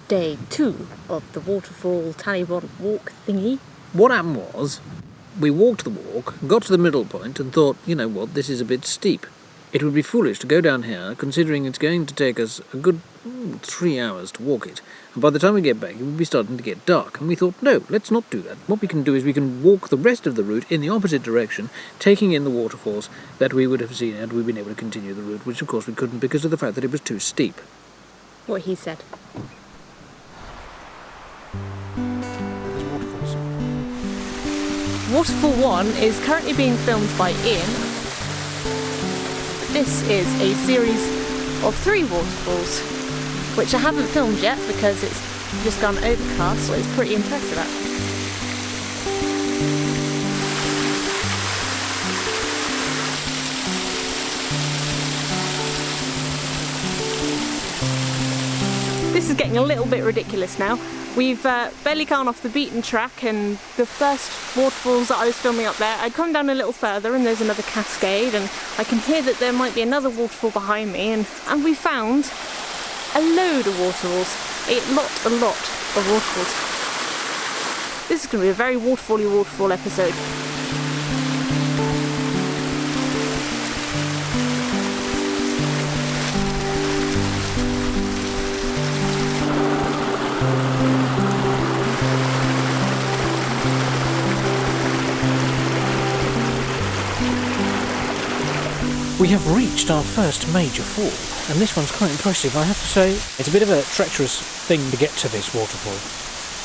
day 2 of the Waterfall Talybont walk thingy. What happened was, we walked the walk, got to the middle point and thought, you know what, this is a bit steep. It would be foolish to go down here, considering it's going to take us a good 3 hours to walk it. And by the time we get back, it would be starting to get dark. And we thought, no, let's not do that. What we can do is we can walk the rest of the route in the opposite direction, taking in the waterfalls that we would have seen had we been able to continue the route, which of course we couldn't because of the fact that it was too steep. What he said. Waterfall 1 is currently being filmed by Ian. This is a series of 3 waterfalls, which I haven't filmed yet because it's just gone overcast, so it's pretty impressive actually. This is getting a little bit ridiculous now. We've barely gone off the beaten track, and the first waterfalls that I was filming up there, I'd come down a little further and there's another cascade, and I can hear that there might be another waterfall behind me, and we found a load of waterfalls. A lot of waterfalls. This is going to be a very waterfall episode. We have reached our first major fall, and this one's quite impressive, I have to say. It's a bit of a treacherous thing to get to this waterfall,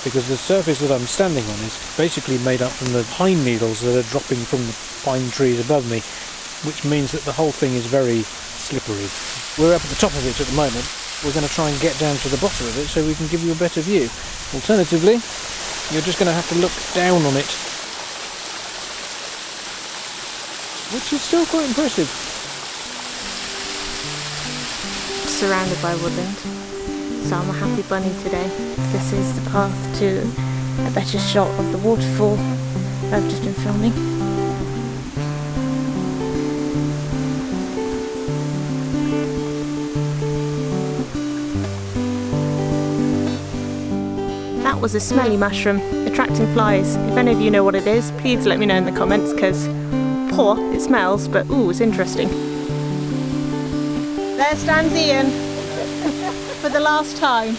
because the surface that I'm standing on is basically made up from the pine needles that are dropping from the pine trees above me, which means that the whole thing is very slippery. We're up at the top of it at the moment. We're going to try and get down to the bottom of it so we can give you a better view. Alternatively, you're just going to have to look down on it, which is still quite impressive. Surrounded by woodland, so I'm a happy bunny today. This is the path to a better shot of the waterfall that I've just been filming. That was a smelly mushroom, attracting flies. If any of you know what it is, please let me know in the comments, because it smells, but ooh, it's interesting. There stands Ian for the last time.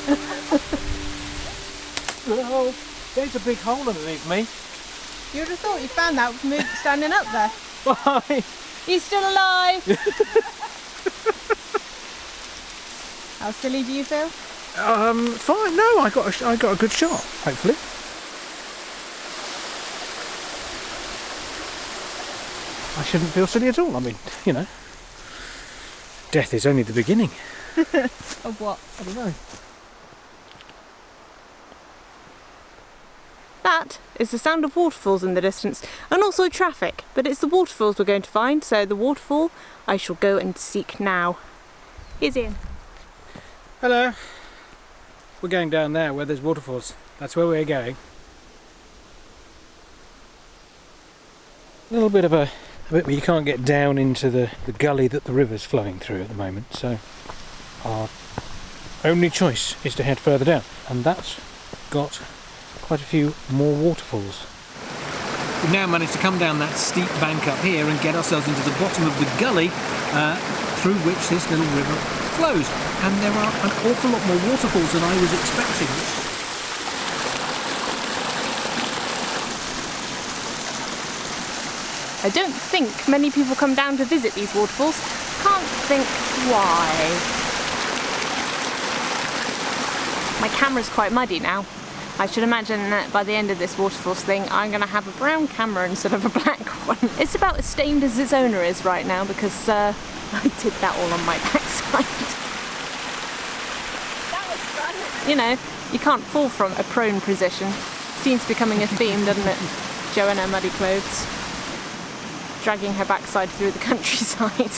Oh, there's a big hole underneath me. You would have thought you found that with standing up there. Why? He's still alive. How silly do you feel? Fine. No, I got a good shot. Hopefully. I shouldn't feel silly at all. I mean, you know. Death is only the beginning. Of what? I don't know. That is the sound of waterfalls in the distance, and also traffic, but it's the waterfalls we're going to find, so the waterfall I shall go and seek now. Here's Ian. Hello. We're going down there where there's waterfalls. That's where we're going. A little bit of a bit where you can't get down into the gully that the river's flowing through at the moment, so our only choice is to head further down, and that's got quite a few more waterfalls. We've now managed to come down that steep bank up here and get ourselves into the bottom of the gully through which this little river flows, and there are an awful lot more waterfalls than I was expecting. I don't think many people come down to visit these waterfalls. Can't think why. My camera's quite muddy now. I should imagine that by the end of this waterfalls thing I'm going to have a brown camera instead of a black one. It's about as stained as its owner is right now because I did that all on my backside. That was fun. You know, you can't fall from a prone position. Seems becoming a theme, doesn't it? Jo in her muddy clothes, dragging her backside through the countryside.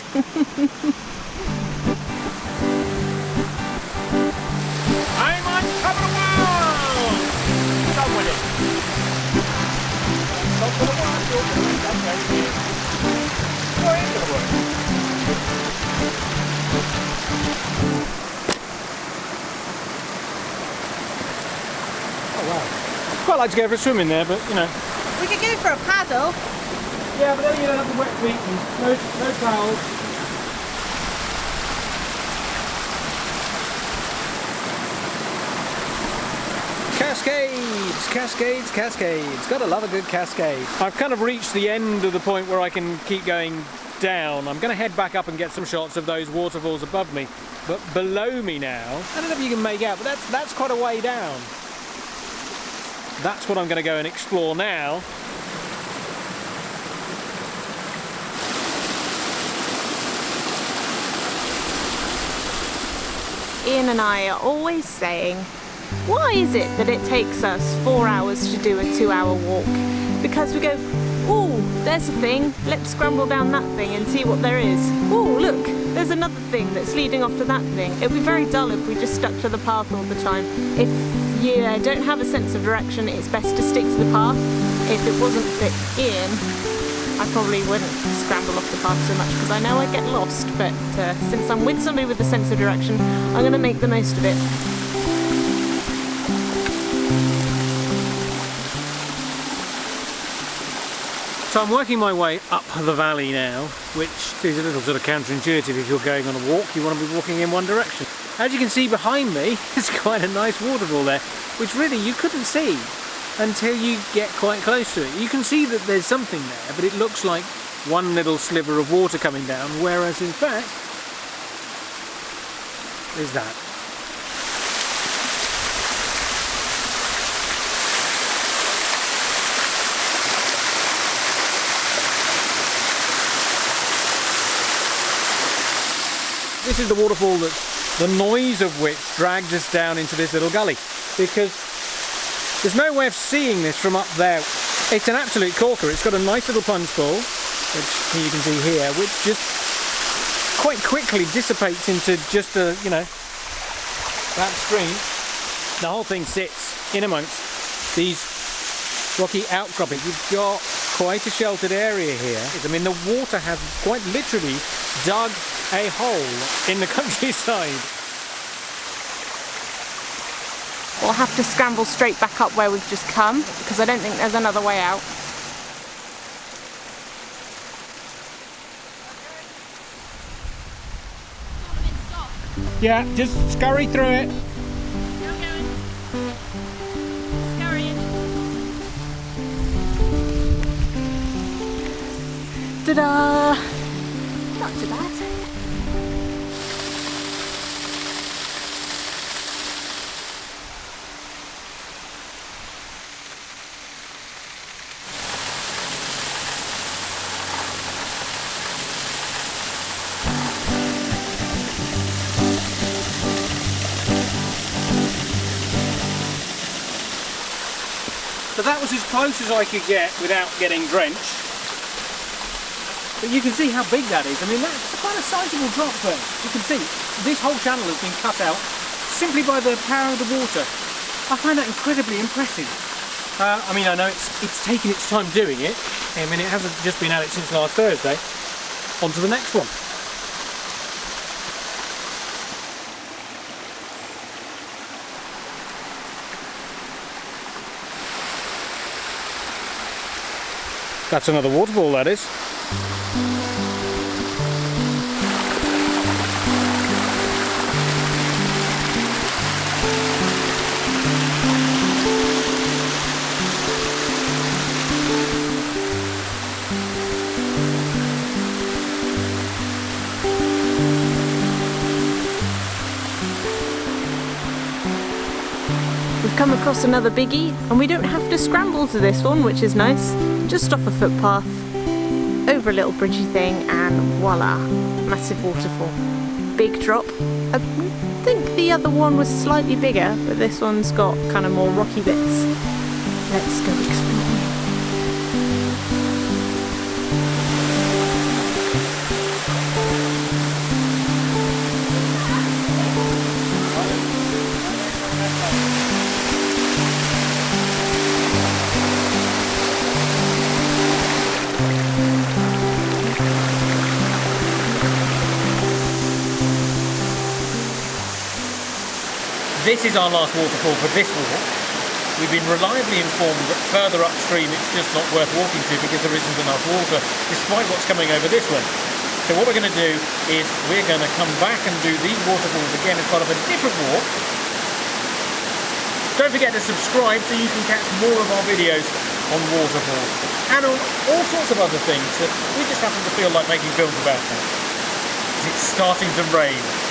I'm on top of the world! Stop with it! Stop with the world! Go into the world! quite like to go for a swim in there, but you know. We could go for a paddle. Yeah, but then you don't have the wet feet and no towels. Cascades, cascades, cascades. Gotta love a good cascade. I've kind of reached the end of the point where I can keep going down. I'm going to head back up and get some shots of those waterfalls above me. But below me now, I don't know if you can make out, but that's quite a way down. That's what I'm going to go and explore now. Ian and I are always saying, why is it that it takes us 4 hours to do a 2-hour walk? Because we go, oh, there's a thing, let's scramble down that thing and see what there is. Oh, look, there's another thing that's leading off to that thing. It would be very dull if we just stuck to the path all the time. If you don't have a sense of direction, it's best to stick to the path. If it wasn't for Ian, I probably wouldn't scramble off the path so much because I know I'd get lost, but since I'm with somebody with a sense of direction, I'm going to make the most of it. So I'm working my way up the valley now, which is a little sort of counterintuitive. If you're going on a walk, you want to be walking in one direction. As you can see behind me, it's quite a nice waterfall there, which really you couldn't see until you get quite close to it. You can see that there's something there, but it looks like one little sliver of water coming down, whereas in fact, there's that. This is the waterfall that the noise of which dragged us down into this little gully, because there's no way of seeing this from up there. It's an absolute corker. It's got a nice little plunge pool, which you can see here, which just quite quickly dissipates into just a, you know, that stream. The whole thing sits in amongst these rocky outcroppings. You've got quite a sheltered area here. I mean, the water has quite literally dug a hole in the countryside. We'll have to scramble straight back up where we've just come because I don't think there's another way out. Yeah, just scurry through it. Still going. Scurrying. Ta-da! Not too bad. So that was as close as I could get without getting drenched. But you can see how big that is. I mean, that's quite a sizable drop there. You can see this whole channel has been cut out simply by the power of the water. I find that incredibly impressive. I mean, I know it's taken its time doing it. I mean, it hasn't just been at it since last Thursday. On to the next one. That's another waterfall, that is. We've come across another biggie and we don't have to scramble to this one, which is nice. Just off a footpath, over a little bridgey thing, and voila, massive waterfall. Big drop. I think the other one was slightly bigger, but this one's got kind of more rocky bits. Let's go explore. This is our last waterfall for this walk. we've been reliably informed that further upstream it's just not worth walking to because there isn't enough water, despite what's coming over this way. So what we're going to do is we're going to come back and do these waterfalls again as part of a different walk. Don't forget to subscribe so you can catch more of our videos on waterfalls and on all sorts of other things that we just happen to feel like making films about now. It's starting to rain.